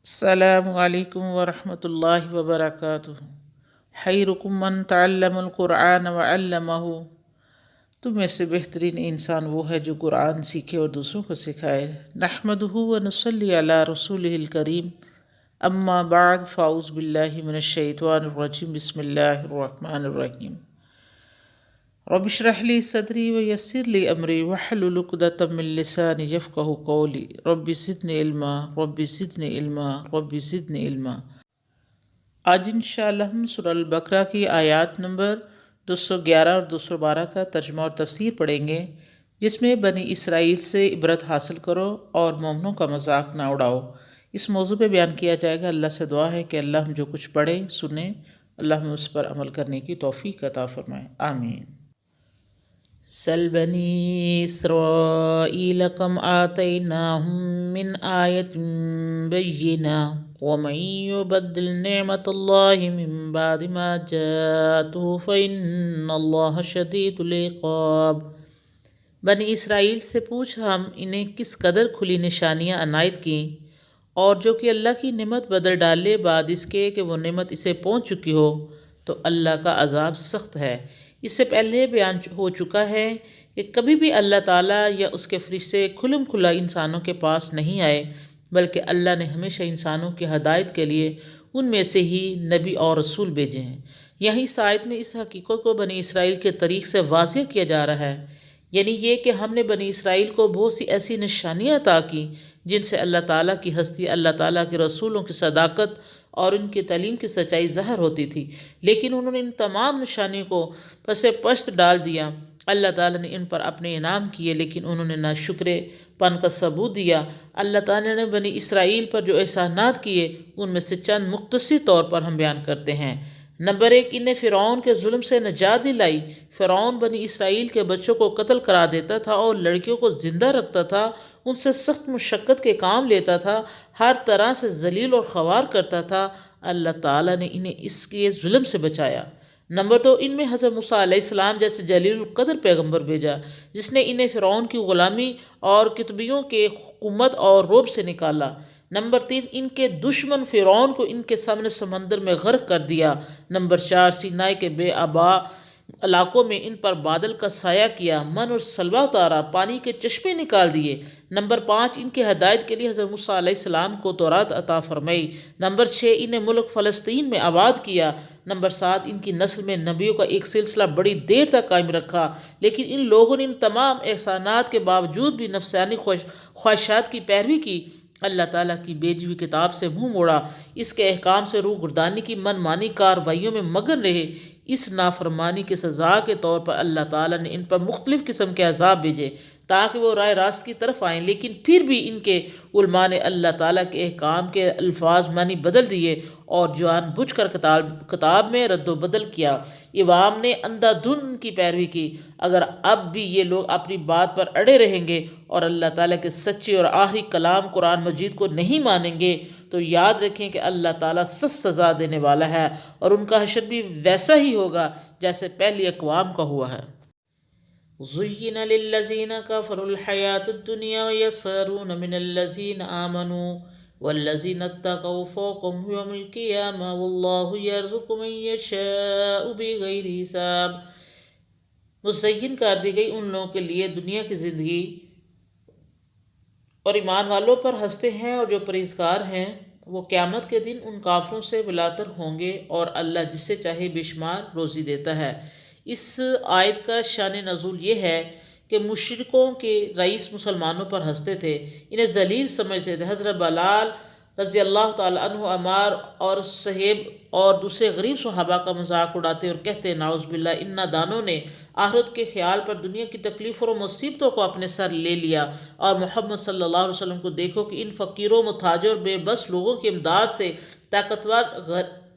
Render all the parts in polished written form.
السلام علیکم ورحمۃ اللہ وبرکاتہ۔ خیرکم من تعلم القرآن وعلمہ، تم میں سے بہترین انسان وہ ہے جو قرآن سیکھے اور دوسروں کو سکھائے۔ نحمدہ ونصلی علی رسولہ الکریم، اما بعد فاعوذ باللہ من الشیطان الرجیم، بسم اللہ الرحمن الرحیم۔ رب اشرح لی صدری ویسر لی امری واحلل عقدۃ من لسانی یفقہوا قولی، رب زدنی علما رب زدنی علما رب زدنی علما۔ آج انشاءاللہ ہم سورہ البقرہ کی آیات نمبر 211 اور 212 کا ترجمہ اور تفسیر پڑھیں گے، جس میں بنی اسرائیل سے عبرت حاصل کرو اور مومنوں کا مزاق نہ اڑاؤ۔ اس موضوع پہ بیان کیا جائے گا۔ اللہ سے دعا ہے کہ اللہ ہم جو کچھ پڑھیں سنیں، اللہ ہمیں اس پر عمل کرنے کی توفیق عطا فرمائے، آمین۔ سل بنی اسرائیل کم آتیناہم من آیت بینہ ومن یبدل نعمت اللہ من بعد ما جاءتہ فإن اللہ شدید العقاب۔ بنی اسرائیل سے پوچھ ہم انہیں کس قدر کھلی نشانیاں عنایت کیں، اور جو کہ اللہ کی نعمت بدل ڈالے بعد اس کے کہ وہ نعمت اسے پہنچ چکی ہو تو اللہ کا عذاب سخت ہے۔ اس سے پہلے بیان ہو چکا ہے کہ کبھی بھی اللہ تعالیٰ یا اس کے فرشتے کھلم کھلا انسانوں کے پاس نہیں آئے، بلکہ اللہ نے ہمیشہ انسانوں کی ہدایت کے لیے ان میں سے ہی نبی اور رسول بھیجے ہیں۔ یہی اس آیت میں اس حقیقت کو بنی اسرائیل کے طریق سے واضح کیا جا رہا ہے، یعنی یہ کہ ہم نے بنی اسرائیل کو بہت سی ایسی نشانیاں عطا کی جن سے اللہ تعالیٰ کی ہستی، اللہ تعالیٰ کے رسولوں کی صداقت اور ان کی تعلیم کی سچائی ظاہر ہوتی تھی، لیکن انہوں نے ان تمام نشانیوں کو پس پشت ڈال دیا۔ اللہ تعالیٰ نے ان پر اپنے انعام کیے، لیکن انہوں نے نہ شکر پن کا ثبوت دیا۔ اللہ تعالیٰ نے بنی اسرائیل پر جو احسانات کیے ان میں سے چند مختصر طور پر ہم بیان کرتے ہیں۔ نمبر 1، انہیں فرعون کے ظلم سے نجات دلائی۔ فرعون بنی اسرائیل کے بچوں کو قتل کرا دیتا تھا اور لڑکیوں کو زندہ رکھتا تھا، ان سے سخت مشقت کے کام لیتا تھا، ہر طرح سے ذلیل اور خوار کرتا تھا۔ اللہ تعالیٰ نے انہیں اس کے ظلم سے بچایا۔ نمبر 2، ان میں حضرت موسیٰ علیہ السلام جیسے جلیل القدر پیغمبر بھیجا، جس نے انہیں فرعون کی غلامی اور کتبیوں کے حکومت اور رعب سے نکالا۔ نمبر 3، ان کے دشمن فرعون کو ان کے سامنے سمندر میں غرق کر دیا۔ نمبر 4، سینائی کے بے آبا علاقوں میں ان پر بادل کا سایہ کیا، من اور سلوہ اتارا، پانی کے چشمے نکال دیے۔ نمبر 5، ان کے ہدایت کے لیے حضرت موسیٰ علیہ السلام کو تورات عطا فرمائی۔ نمبر 6، انہیں ملک فلسطین میں آباد کیا۔ نمبر 7، ان کی نسل میں نبیوں کا ایک سلسلہ بڑی دیر تک قائم رکھا، لیکن ان لوگوں نے ان تمام احسانات کے باوجود بھی نفسانی خواہشات کی پیروی کی، اللہ تعالیٰ کی بھیجی ہوئی کتاب سے منہ موڑا، اس کے احکام سے روگردانی کی من مانی کارروائیوں میں مگن رہے۔ اس نافرمانی کی سزا کے طور پر اللہ تعالیٰ نے ان پر مختلف قسم کے عذاب بھیجے تاکہ وہ رائے راست کی طرف آئیں، لیکن پھر بھی ان کے علماء نے اللہ تعالیٰ کے احکام کے الفاظ معنی بدل دیے اور جان بوجھ کر کتاب میں رد و بدل کیا۔ عوام نے اندھا دھند ان کی پیروی کی۔ اگر اب بھی یہ لوگ اپنی بات پر اڑے رہیں گے اور اللہ تعالیٰ کے سچے اور آخری کلام قرآن مجید کو نہیں مانیں گے تو یاد رکھیں کہ اللہ تعالیٰ سخت سزا دینے والا ہے، اور ان کا حشر بھی ویسا ہی ہوگا جیسے پہلی اقوام کا ہوا ہے۔ زُيِّنَ لِلَّذِينَ كَفَرُوا الْحَيَاةُ الدُّنْيَا وَيَسْخَرُونَ مِنَ الَّذِينَ آمَنُوا وَالَّذِينَ اتَّقَوْا فَوْقَهُمْ يَوْمَ الْقِيَامَةِ وَاللَّهُ يَرْزُقُ مَن يَشَاءُ بِغَيْرِ حساب۔ مزین کر دی گئی ان لوگوں کے لیے دنیا کی زندگی اور ایمان والوں پر ہنستے ہیں، اور جو پرہیزگار ہیں وہ قیامت کے دن ان کافروں سے بلاتر ہوں گے، اور اللہ جسے چاہے بے شمار روزی دیتا ہے۔ اس آیت کا شان نزول یہ ہے کہ مشرکوں کے رئیس مسلمانوں پر ہنستے تھے، انہیں ذلیل سمجھتے تھے۔ حضرت بلال رضی اللہ تعالیٰ عنہ عمار اور صہیب اور دوسرے غریب صحابہ کا مذاق اڑاتے اور کہتے، نعوذ باللہ، ان نادانوں نے آخرت کے خیال پر دنیا کی تکلیفوں اور مصیبتوں کو اپنے سر لے لیا، اور محمد صلی اللہ علیہ وسلم کو دیکھو کہ ان فقیروں، محتاجوں اور بے بس لوگوں کی امداد سے طاقتور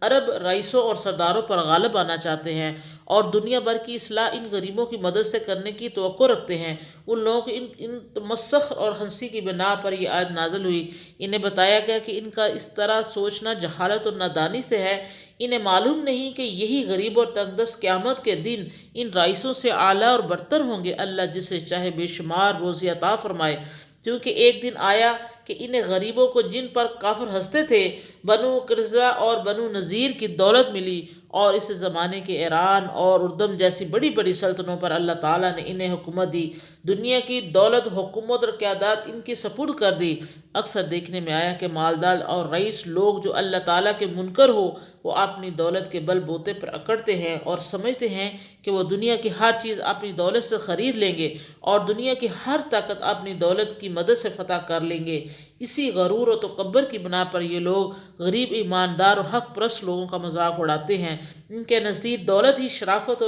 عرب رئیسوں اور سرداروں پر غالب آنا چاہتے ہیں، اور دنیا بھر کی اصلاح ان غریبوں کی مدد سے کرنے کی توقع رکھتے ہیں۔ ان لوگوں کی ان تمسخر اور ہنسی کی بنا پر یہ آیت نازل ہوئی۔ انہیں بتایا گیا کہ ان کا اس طرح سوچنا جہالت اور نادانی سے ہے۔ انہیں معلوم نہیں کہ یہی غریب اور تنگ دست قیامت کے دن ان رئیسوں سے اعلیٰ اور برتر ہوں گے۔ اللہ جسے چاہے بے شمار روزی عطا فرمائے، کیونکہ ایک دن آیا کہ انہیں غریبوں کو جن پر کافر ہنستے تھے بنو قرظہ اور بنو نذیر کی دولت ملی، اور اس زمانے کے ایران اور اردم جیسی بڑی بڑی سلطنتوں پر اللہ تعالیٰ نے انہیں حکومت دی، دنیا کی دولت، حکومت اور قیادت ان کی سپرد کر دی۔ اکثر دیکھنے میں آیا کہ مالدار اور رئیس لوگ جو اللہ تعالیٰ کے منکر ہو، وہ اپنی دولت کے بل بوتے پر اکڑتے ہیں اور سمجھتے ہیں کہ وہ دنیا کی ہر چیز اپنی دولت سے خرید لیں گے اور دنیا کی ہر طاقت اپنی دولت کی مدد سے فتح کر لیں گے۔ اسی غرور و تکبر کی بنا پر یہ لوگ غریب، ایماندار اور حق پرست لوگوں کا مذاق اڑاتے ہیں۔ ان کے نزدیک دولت ہی شرافت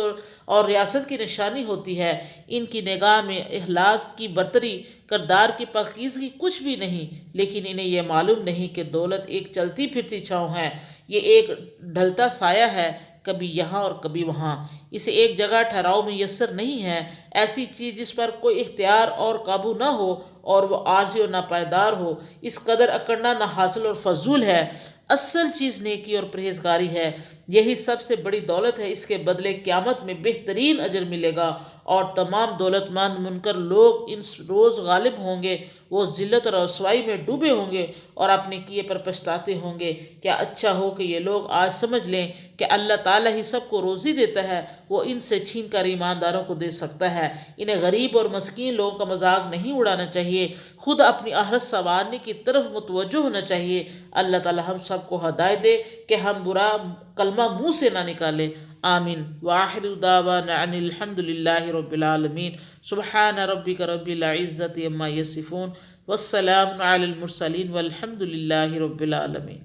اور ریاست کی نشانی ہوتی ہے۔ ان کی نگاہ میں اخلاق کی برتری، کردار کی پاکیزگی کچھ بھی نہیں، لیکن انہیں یہ معلوم نہیں کہ دولت ایک چلتی پھرتی چھاؤں ہے، یہ ایک ڈھلتا سایہ ہے، کبھی یہاں اور کبھی وہاں، اسے ایک جگہ ٹھہراؤ میسر نہیں ہے۔ ایسی چیز جس پر کوئی اختیار اور قابو نہ ہو اور وہ عارضی اور ناپائیدار ہو، اس قدر اکڑنا نہ حاصل اور فضول ہے۔ اصل چیز نیکی اور پرہیزگاری ہے، یہی سب سے بڑی دولت ہے۔ اس کے بدلے قیامت میں بہترین اجر ملے گا، اور تمام دولت مند منکر لوگ ان روز غالب ہوں گے۔ وہ ذلت اور رسوائی میں ڈوبے ہوں گے اور اپنے کیے پر پچھتاتے ہوں گے۔ کیا اچھا ہو کہ یہ لوگ آج سمجھ لیں کہ اللہ تعالیٰ ہی سب کو روزی دیتا ہے، وہ ان سے چھین کر ایمانداروں کو دے سکتا ہے۔ انہیں غریب اور مسکین لوگوں کا مذاق نہیں اڑانا چاہیے، خود اپنی آخرت سنوارنے کی طرف متوجہ ہونا چاہیے۔ اللہ تعالیٰ ہم سب کو ہدایت دے کہ ہم برا کلمہ منہ سے نہ نکالیں۔ آمین۔ وآخر دعوانا ان الحمد للہ رب العالمین۔ سبحان ربک رب العزت عما یصفون، والسلام علی المرسلین، والحمد للہ رب العالمین۔